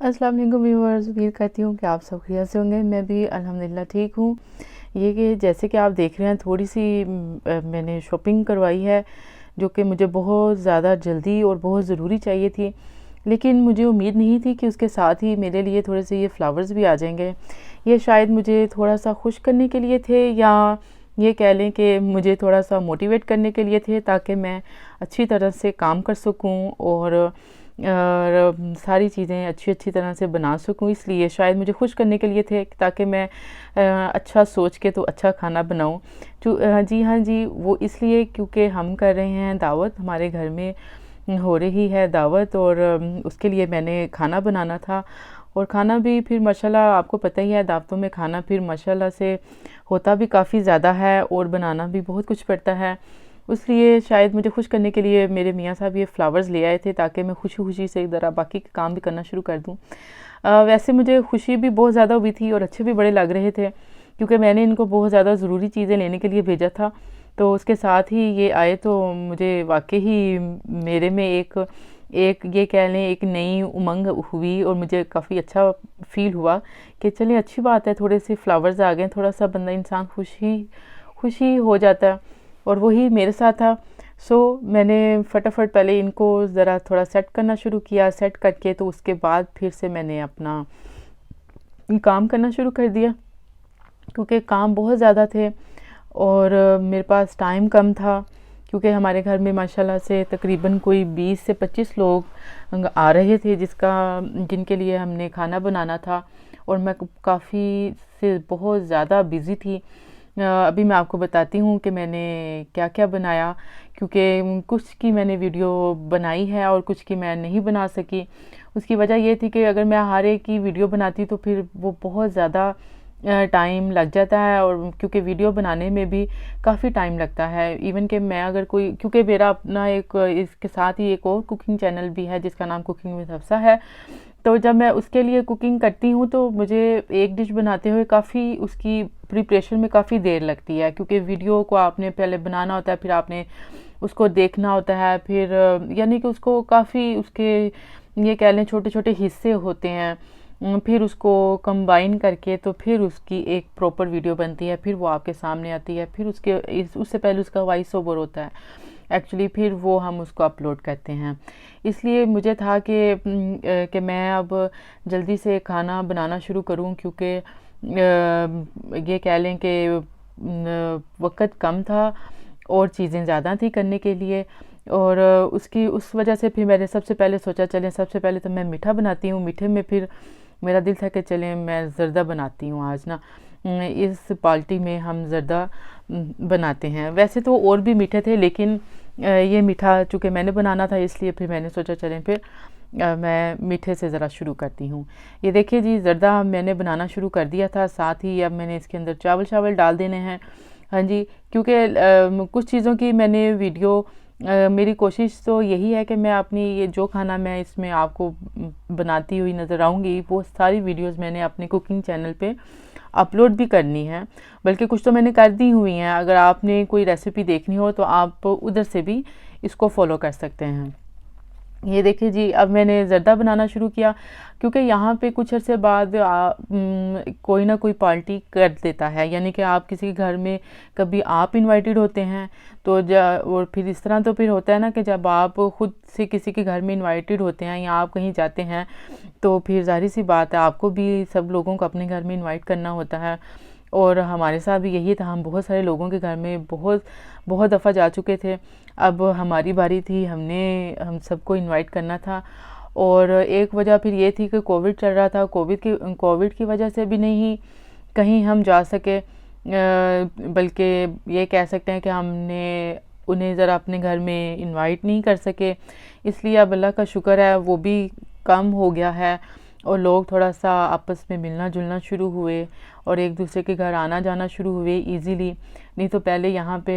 अस्सलाम वालेकुम व्यूअर्स, उम्मीद करती हूँ कि आप सब खैरियत से होंगे। मैं भी अल्हम्दुलिल्लाह ठीक हूँ। ये कि जैसे कि आप देख रहे हैं, थोड़ी सी मैंने शॉपिंग करवाई है, जो कि मुझे बहुत ज़्यादा जल्दी और बहुत ज़रूरी चाहिए थी। लेकिन मुझे उम्मीद नहीं थी कि उसके साथ ही मेरे लिए थोड़े से ये फ्लावर्स भी आ जाएंगे। ये शायद मुझे थोड़ा सा खुश करने के लिए थे, या ये कह लें कि मुझे थोड़ा सा मोटिवेट करने के लिए थे, ताकि मैं अच्छी तरह से काम कर सकूं और सारी चीज़ें अच्छी अच्छी तरह से बना सकूं। इसलिए शायद मुझे खुश करने के लिए थे, ताकि मैं अच्छा सोच के तो अच्छा खाना बनाऊं। जी हाँ जी, वो इसलिए क्योंकि हम कर रहे हैं दावत, हमारे घर में हो रही है दावत, और उसके लिए मैंने खाना बनाना था। और खाना भी फिर माशाल्लाह, आपको पता ही है दावतों में खाना फिर माशाल्लाह से होता भी काफ़ी ज़्यादा है और बनाना भी बहुत कुछ पड़ता है। इसलिए शायद मुझे खुश करने के लिए मेरे मियाँ साहब ये फ्लावर्स ले आए थे, ताकि मैं खुशी खुशी से ज़रा बाकी के काम भी करना शुरू कर दूँ। वैसे मुझे खुशी भी बहुत ज़्यादा हुई थी और अच्छे भी बड़े लग रहे थे, क्योंकि मैंने इनको बहुत ज़्यादा ज़रूरी चीज़ें लेने के लिए भेजा था। तो उसके साथ ही ये आए, तो मुझे वाकई ही मेरे में एक एक ये कह लें एक नई उमंग हुई, और मुझे काफ़ी अच्छा फ़ील हुआ कि चलिए अच्छी बात है, थोड़े से फ्लावर्स आ गए, थोड़ा सा बंदा इंसान खुशी खुशी हो जाता है। और वही मेरे साथ था। सो मैंने फटाफट पहले इनको ज़रा थोड़ा सेट करना शुरू किया। सेट करके तो उसके बाद फिर से मैंने अपना काम करना शुरू कर दिया, क्योंकि काम बहुत ज़्यादा थे और मेरे पास टाइम कम था, क्योंकि हमारे घर में माशाल्लाह से तकरीबन कोई 20 से 25 लोग आ रहे थे, जिनके लिए हमने खाना बनाना था। और मैं काफ़ी से बहुत ज़्यादा बिज़ी थी। अभी मैं आपको बताती हूँ कि मैंने क्या क्या बनाया, क्योंकि कुछ की मैंने वीडियो बनाई है और कुछ की मैं नहीं बना सकी। उसकी वजह ये थी कि अगर मैं हर एक की वीडियो बनाती तो फिर वो बहुत ज़्यादा टाइम लग जाता है, और क्योंकि वीडियो बनाने में भी काफ़ी टाइम लगता है। इवन कि मैं अगर कोई, क्योंकि मेरा अपना एक इसके साथ ही एक और कुकिंग चैनल भी है जिसका नाम कुकिंग विद हफ्सा है। तो जब मैं उसके लिए कुकिंग करती हूँ तो मुझे एक डिश बनाते हुए काफ़ी उसकी प्रिपरेशन में काफ़ी देर लगती है, क्योंकि वीडियो को आपने पहले बनाना होता है, फिर आपने उसको देखना होता है, फिर यानी कि उसको काफ़ी उसके ये कह लें छोटे छोटे हिस्से होते हैं। फिर उसको कंबाइन करके तो फिर उसकी एक प्रॉपर वीडियो बनती है, फिर वो आपके सामने आती है, फिर उससे पहले उसका वॉइस ओवर होता है एक्चुअली, फिर वो हम उसको अपलोड करते हैं। इसलिए मुझे था कि मैं अब जल्दी से खाना बनाना शुरू करूं, क्योंकि ये कह लें कि वक्त कम था और चीज़ें ज़्यादा थी करने के लिए। और उस वजह से फिर मैंने सबसे पहले सोचा चलें सबसे पहले तो मैं मीठा बनाती हूँ। मीठे में फिर मेरा दिल था कि चलें मैं ज़र्दा बनाती हूँ आज ना, इस पार्टी में हम ज़र्दा बनाते हैं। वैसे तो और भी मीठे थे, लेकिन ये मीठा चूँकि मैंने बनाना था, इसलिए फिर मैंने सोचा चलें फिर मैं मीठे से ज़रा शुरू करती हूँ। ये देखिए जी, ज़र्दा मैंने बनाना शुरू कर दिया था, साथ ही अब मैंने इसके अंदर चावल डाल देने हैं। हाँ जी, क्योंकि कुछ चीज़ों की मैंने वीडियो मेरी कोशिश तो यही है कि मैं अपनी ये जो खाना मैं इसमें आपको बनाती हुई नज़र आऊँगी, वो सारी वीडियोस मैंने अपने कुकिंग चैनल पे अपलोड भी करनी है। बल्कि कुछ तो मैंने कर दी हुई हैं। अगर आपने कोई रेसिपी देखनी हो तो आप उधर से भी इसको फॉलो कर सकते हैं। ये देखिए जी, अब मैंने ज़र्दा बनाना शुरू किया, क्योंकि यहाँ पे कुछ अरसे बाद कोई ना कोई पार्टी कर देता है, यानी कि आप किसी के घर में कभी आप इनवाइटेड होते हैं, तो और फिर इस तरह तो फिर होता है ना कि जब आप खुद से किसी के घर में इनवाइटेड होते हैं या आप कहीं जाते हैं, तो फिर ज़ाहिर सी बात है आपको भी सब लोगों को अपने घर में इनवाइट करना होता है। और हमारे साथ भी यही था, हम बहुत सारे लोगों के घर में बहुत बहुत दफ़ा जा चुके थे। अब हमारी बारी थी, हम सबको इनवाइट करना था। और एक वजह फिर ये थी कि कोविड चल रहा था, कोविड की वजह से भी नहीं कहीं हम जा सके, बल्कि ये कह सकते हैं कि हमने उन्हें ज़रा अपने घर में इनवाइट नहीं कर सके। इसलिए अब अल्लाह का शुक्र है वो भी कम हो गया है, और लोग थोड़ा सा आपस में मिलना जुलना शुरू हुए और एक दूसरे के घर आना जाना शुरू हुए इजीली। नहीं तो पहले यहाँ पे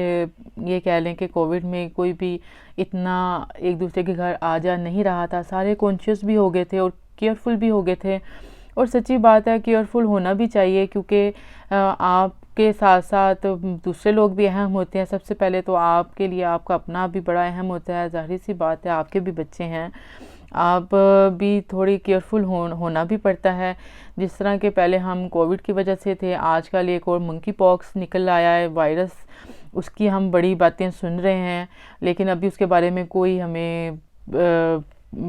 ये कह लें कि कोविड में कोई भी इतना एक दूसरे के घर आ जा नहीं रहा था। सारे कॉन्शियस भी हो गए थे और केयरफुल भी हो गए थे, और सच्ची बात है केयरफुल होना भी चाहिए, क्योंकि आपके साथ साथ दूसरे लोग भी अहम होते हैं। सबसे पहले तो आपके लिए आपका अपना भी बड़ा अहम होता है, ज़ाहिर सी बात है आपके भी बच्चे हैं। आप भी थोड़ी केयरफुल होना भी पड़ता है। जिस तरह के पहले हम कोविड की वजह से थे, आजकल एक और मंकी पॉक्स निकल आया है वायरस, उसकी हम बड़ी बातें सुन रहे हैं, लेकिन अभी उसके बारे में कोई हमें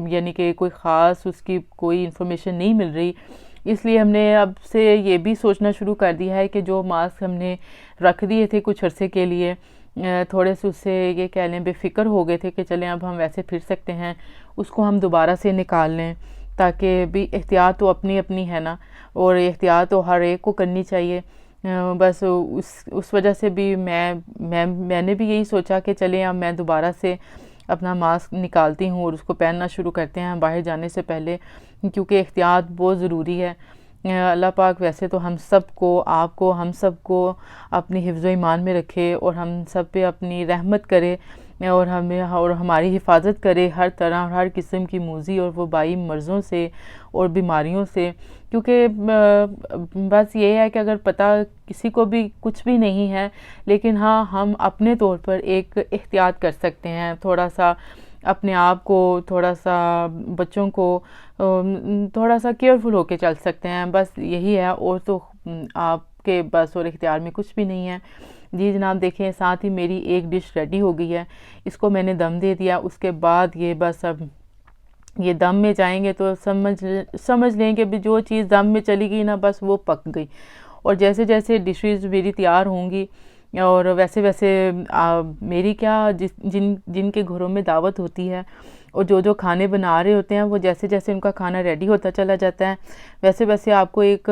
यानी कि कोई ख़ास उसकी कोई इन्फॉर्मेशन नहीं मिल रही। इसलिए हमने अब से ये भी सोचना शुरू कर दिया है कि जो मास्क हमने रख दिए थे कुछ अरसे के लिए, थोड़े से उससे ये कह लें बेफिक्र हो गए थे कि चलें अब हम वैसे फिर सकते हैं, उसको हम दोबारा से निकाल लें, ताकि भी एहतियात तो अपनी अपनी है ना, और एहतियात तो हर एक को करनी चाहिए। बस उस वजह से भी मैंने भी यही सोचा कि चलें अब मैं दोबारा से अपना मास्क निकालती हूँ और उसको पहनना शुरू करते हैं बाहर जाने से पहले, क्योंकि एहतियात बहुत ज़रूरी है। अल्लाह पाक वैसे तो हम सबको, आपको, हम सबको अपनी हिफ्ज़ ईमान में रखे और हम सब पे अपनी रहमत करे और हमें और हमारी हिफाजत करे हर तरह, हर किस्म की मूजी और वबाई मर्ज़ों से और बीमारियों से। क्योंकि बस ये है कि अगर पता किसी को भी कुछ भी नहीं है, लेकिन हाँ हम अपने तौर पर एक एहतियात कर सकते हैं, थोड़ा सा अपने आप को, थोड़ा सा बच्चों को थोड़ा सा केयरफुल होके चल सकते हैं, बस यही है। और तो आपके बस और इख्तियार में कुछ भी नहीं है। जी जनाब, देखें साथ ही मेरी एक डिश रेडी हो गई है, इसको मैंने दम दे दिया। उसके बाद ये बस अब ये दम में जाएंगे तो समझ लें कि भी जो चीज़ दम में चली गई ना, बस वो पक गई। और जैसे जैसे डिशेज़ मेरी तैयार होंगी और वैसे वैसे मेरी क्या जिनके घरों में दावत होती है और जो खाने बना रहे होते हैं, वो जैसे जैसे उनका खाना रेडी होता चला जाता है, वैसे वैसे आपको एक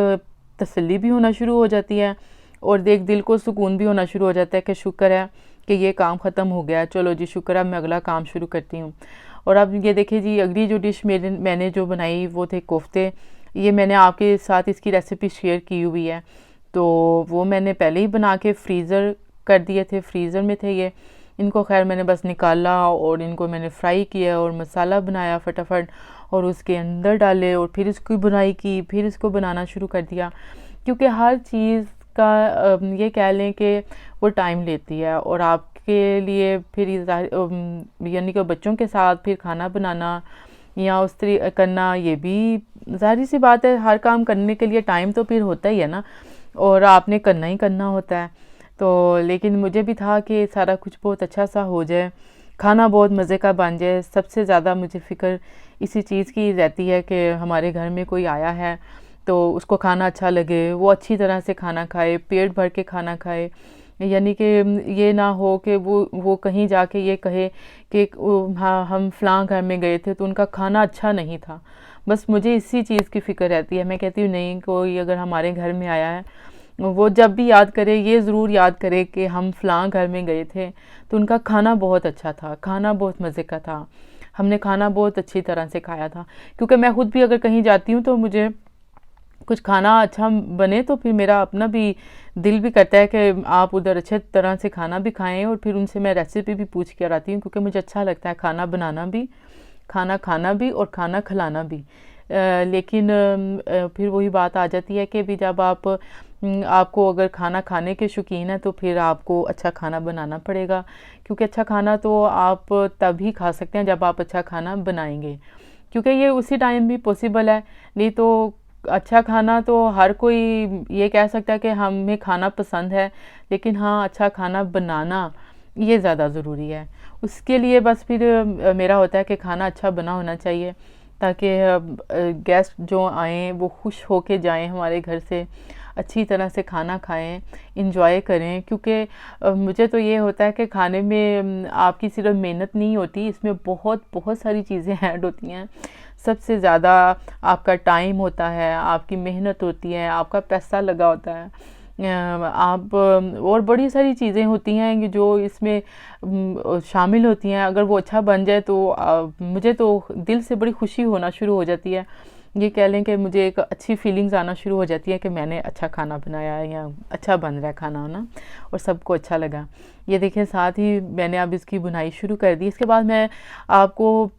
तसल्ली भी होना शुरू हो जाती है और एक दिल को सुकून भी होना शुरू हो जाता है कि शुक्र है कि ये काम ख़त्म हो गया, चलो जी शुक्र है, मैं अगला काम शुरू करती हूँ। और अब ये देखिए जी, अगली जो डिश मैंने जो बनाई वो थे कोफ्ते। ये मैंने आपके साथ इसकी रेसिपी शेयर की हुई है, तो वो मैंने पहले ही बना के फ्रीज़र कर दिए थे, फ्रीज़र में थे ये। इनको खैर मैंने बस निकाला और इनको मैंने फ्राई किया और मसाला बनाया फटाफट और उसके अंदर डाले और फिर इसकी बुनाई की, फिर इसको बनाना शुरू कर दिया। क्योंकि हर चीज़ का ये कह लें कि वो टाइम लेती है, और आपके लिए फिर यानी कि बच्चों के साथ फिर खाना बनाना या उस तरह करना, ये भी ज़ाहिर सी बात है, हर काम करने के लिए टाइम तो फिर होता ही है ना, और आपने करना ही करना होता है। तो लेकिन मुझे भी था कि सारा कुछ बहुत अच्छा सा हो जाए, खाना बहुत मज़े का बन जाए। सबसे ज़्यादा मुझे फ़िक्र इसी चीज़ की रहती है कि हमारे घर में कोई आया है तो उसको खाना अच्छा लगे, वो अच्छी तरह से खाना खाए, पेट भर के खाना खाए, यानी कि ये ना हो कि वो कहीं जाके ये कहे कि हाँ हम फ़लाँ घर में गए थे तो उनका खाना अच्छा नहीं था। बस मुझे इसी चीज़ की फ़िक्र रहती है। मैं कहती हूँ नहीं, कोई अगर हमारे घर में आया है, वो जब भी याद करे, ये ज़रूर याद करे कि हम फ़लाँ घर में गए थे तो उनका खाना बहुत अच्छा था, खाना बहुत मज़े का था, हमने खाना बहुत अच्छी तरह से खाया था। क्योंकि मैं खुद भी अगर कहीं जाती हूँ तो मुझे कुछ खाना अच्छा बने तो फिर मेरा अपना भी दिल भी करता है कि आप उधर अच्छे तरह से खाना भी खाएं, और फिर उनसे मैं रेसिपी भी पूछ कर आती हूँ, क्योंकि मुझे अच्छा लगता है खाना बनाना भी, खाना खाना भी और खाना खिलाना भी। लेकिन फिर वही बात आ जाती है कि भी जब आपको अगर खाना खाने के शौकीन है तो फिर आपको अच्छा खाना बनाना पड़ेगा, क्योंकि अच्छा खाना तो आप तभी खा सकते हैं जब आप अच्छा खाना बनाएंगे, क्योंकि ये उसी टाइम भी पॉसिबल है। नहीं तो अच्छा खाना तो हर कोई ये कह सकता है कि हमें खाना पसंद है, लेकिन हाँ अच्छा खाना बनाना ये ज़्यादा ज़रूरी है। उसके लिए बस फिर मेरा होता है कि खाना अच्छा बना होना चाहिए, ताकि गेस्ट जो आएँ वो खुश होके जाएं हमारे घर से, अच्छी तरह से खाना खाएं, इंजॉय करें। क्योंकि मुझे तो ये होता है कि खाने में आपकी सिर्फ मेहनत नहीं होती, इसमें बहुत बहुत सारी चीज़ें ऐड होती हैं। सबसे ज़्यादा आपका टाइम होता है, आपकी मेहनत होती है, आपका पैसा लगा होता है, आप और बड़ी सारी चीज़ें होती हैं कि जो इसमें शामिल होती हैं। अगर वो अच्छा बन जाए तो मुझे तो दिल से बड़ी खुशी होना शुरू हो जाती है। ये कह लें कि मुझे एक अच्छी फीलिंग्स आना शुरू हो जाती है कि मैंने अच्छा खाना बनाया है या अच्छा बन रहा है खाना ना, और सबको अच्छा लगा। ये देखिए साथ ही मैंने अब इसकी बुनाई शुरू कर दी। इसके बाद मैं आपको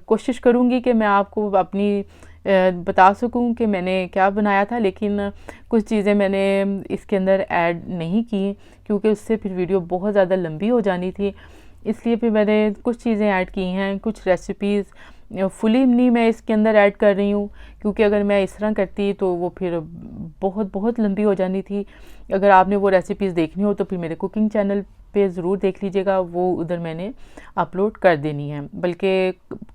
कोशिश करूँगी कि मैं आपको अपनी बता सकूं कि मैंने क्या बनाया था, लेकिन कुछ चीज़ें मैंने इसके अंदर ऐड नहीं की क्योंकि उससे फिर वीडियो बहुत ज़्यादा लंबी हो जानी थी। इसलिए फिर मैंने कुछ चीज़ें ऐड की हैं, कुछ रेसिपीज़ फुली नहीं मैं इसके अंदर ऐड कर रही हूँ, क्योंकि अगर मैं इस तरह करती तो वो फिर बहुत बहुत लंबी हो जानी थी। अगर आपने वो रेसिपीज़ देखनी हो तो फिर मेरे कुकिंग चैनल पे ज़रूर देख लीजिएगा, वो उधर मैंने अपलोड कर देनी है, बल्कि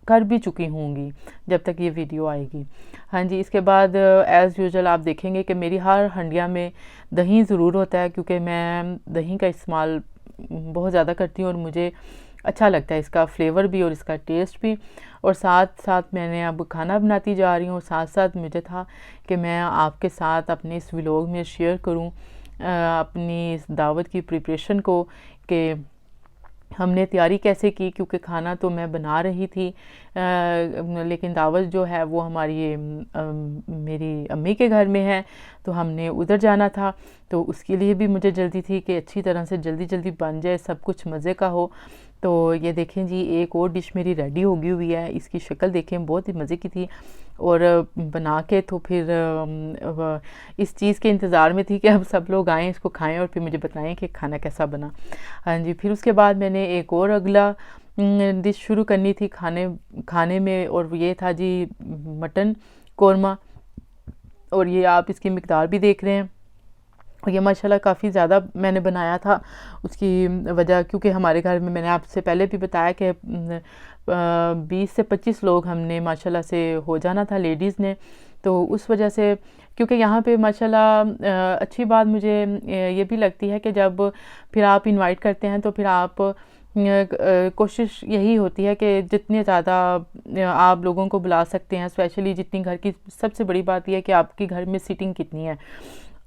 कर भी चुकी होंगी जब तक ये वीडियो आएगी। हाँ जी, इसके बाद एज़ यूजुअल आप देखेंगे कि मेरी हर हंडिया में दही ज़रूर होता है, क्योंकि मैं दही का इस्तेमाल बहुत ज़्यादा करती हूँ और मुझे अच्छा लगता है इसका फ्लेवर भी और इसका टेस्ट भी। और साथ साथ मैंने अब खाना बनाती जा रही हूँ, और साथ साथ मुझे था कि मैं आपके साथ अपने इस व्लॉग में शेयर करूँ अपनी इस दावत की प्रिपरेशन को, कि हमने तैयारी कैसे की, क्योंकि खाना तो मैं बना रही थी लेकिन दावत जो है वो हमारी मेरी अम्मी के घर में है, तो हमने उधर जाना था, तो उसके लिए भी मुझे जल्दी थी कि अच्छी तरह से जल्दी जल्दी बन जाए, सब कुछ मज़े का हो। तो ये देखें जी, एक और डिश मेरी रेडी हो गई हुई है, इसकी शक्ल देखें बहुत ही मज़े की थी, और बना के तो फिर इस चीज़ के इंतज़ार में थी कि अब सब लोग आएँ, इसको खाएं और फिर मुझे बताएं कि खाना कैसा बना। हाँ जी, फिर उसके बाद मैंने एक और अगला डिश शुरू करनी थी खाने में, और ये था जी मटन कोरमा, और ये आप इसकी मिकदार भी देख रहे हैं। और ये माशाल्लाह काफ़ी ज़्यादा मैंने बनाया था, उसकी वजह क्योंकि हमारे घर में मैंने आपसे पहले भी बताया कि 20 से 25 लोग हमने माशाल्लाह से हो जाना था लेडीज़ ने, तो उस वजह से क्योंकि यहाँ पे माशाल्लाह अच्छी बात मुझे ये भी लगती है कि जब फिर आप इनवाइट करते हैं तो फिर आप कोशिश यही होती है कि जितने ज़्यादा आप लोगों को बुला सकते हैं, स्पेशली जितनी घर की सबसे बड़ी बात यह है कि आपके घर में सीटिंग कितनी है,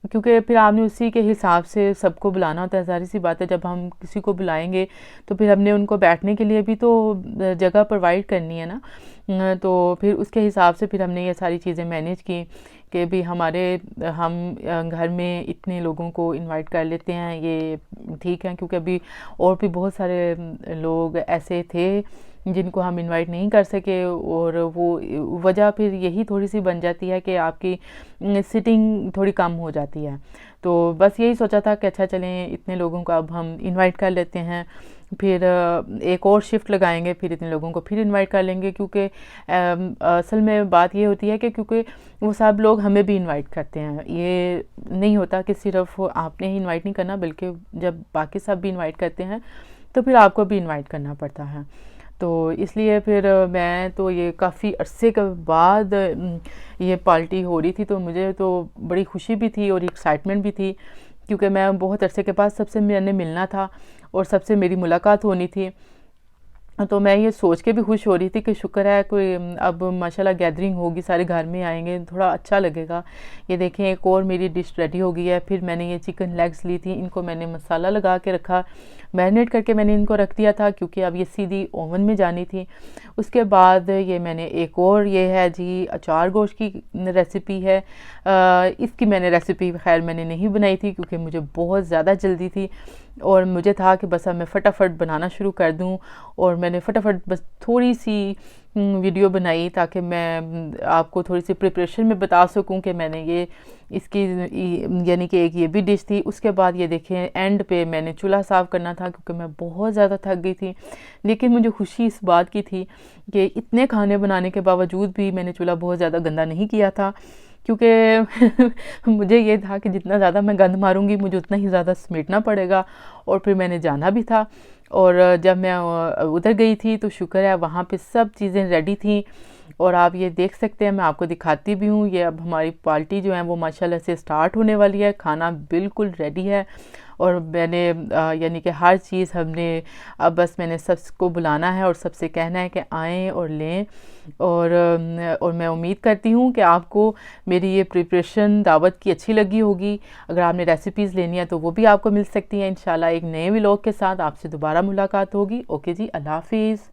क्योंकि फिर आपने उसी के हिसाब से सबको बुलाना होता है। ज़ाहिर सी बात है, जब हम किसी को बुलाएंगे तो फिर हमने उनको बैठने के लिए भी तो जगह प्रोवाइड करनी है ना, तो फिर उसके हिसाब से फिर हमने ये सारी चीज़ें मैनेज की कि भी हम घर में इतने लोगों को इनवाइट कर लेते हैं, ये ठीक है, क्योंकि अभी और भी बहुत सारे लोग ऐसे थे जिनको हम इनवाइट नहीं कर सके, और वो वजह फिर यही थोड़ी सी बन जाती है कि आपकी सिटिंग थोड़ी कम हो जाती है। तो बस यही सोचा था कि अच्छा चलें, इतने लोगों को अब हम इनवाइट कर लेते हैं, फिर एक और शिफ्ट लगाएंगे, फिर इतने लोगों को फिर इनवाइट कर लेंगे, क्योंकि असल में बात ये होती है कि क्योंकि वो सब लोग हमें भी इनवाइट करते हैं, ये नहीं होता कि सिर्फ आपने ही इनवाइट नहीं करना, बल्कि जब बाकी सब भी इनवाइट करते हैं तो फिर आपको भी इनवाइट करना पड़ता है। तो इसलिए फिर मैं तो ये काफ़ी अरसे के बाद ये पार्टी हो रही थी, तो मुझे तो बड़ी खुशी भी थी और एक्साइटमेंट भी थी, क्योंकि मैं बहुत अरसे के बाद सबसे मैंने मिलना था और सबसे मेरी मुलाकात होनी थी। तो मैं ये सोच के भी खुश हो रही थी कि शुक्र है कोई अब माशाल्लाह गैदरिंग होगी, सारे घर में आएंगे, थोड़ा अच्छा लगेगा। ये देखें, एक और मेरी डिश रेडी हो गई है। फिर मैंने ये चिकन लेग्स ली थी, इनको मैंने मसाला लगा के रखा, मैरिनेट करके मैंने इनको रख दिया था, क्योंकि अब ये सीधी ओवन में जानी थी। उसके बाद ये मैंने एक और, ये है जी अचार गोश्त की रेसिपी है। इसकी मैंने रेसिपी खैर मैंने नहीं बनाई थी, क्योंकि मुझे बहुत ज़्यादा जल्दी थी और मुझे था कि बस अब मैं फटाफट बनाना शुरू कर दूं, और मैंने फटाफट बस थोड़ी सी वीडियो बनाई ताकि मैं आपको थोड़ी सी प्रिपरेशन में बता सकूं कि मैंने ये इसकी यानी कि एक ये भी डिश थी। उसके बाद ये देखें, एंड पे मैंने चूल्हा साफ़ करना था, क्योंकि मैं बहुत ज़्यादा थक गई थी, लेकिन मुझे खुशी इस बात की थी कि इतने खाने बनाने के बावजूद भी मैंने चूल्हा बहुत ज़्यादा गंदा नहीं किया था, क्योंकि मुझे ये था कि जितना ज़्यादा मैं गंद मारूंगी मुझे उतना ही ज़्यादा समेटना पड़ेगा, और फिर मैंने जाना भी था। और जब मैं उधर गई थी तो शुक्र है वहाँ पे सब चीज़ें रेडी थी, और आप ये देख सकते हैं, मैं आपको दिखाती भी हूँ। ये अब हमारी पार्टी जो है वो माशाल्लाह से स्टार्ट होने वाली है, खाना बिल्कुल रेडी है, और मैंने यानी कि हर चीज़ हमने अब बस मैंने सबको बुलाना है और सबसे कहना है कि आएँ और लें। और मैं उम्मीद करती हूँ कि आपको मेरी ये प्रिपरेशन दावत की अच्छी लगी होगी। अगर आपने रेसिपीज़ लेनी है तो वो भी आपको मिल सकती हैं। इंशाल्लाह एक नए व्लॉग के साथ आपसे दोबारा मुलाकात होगी। ओके जी, अल्लाह हाफिज़।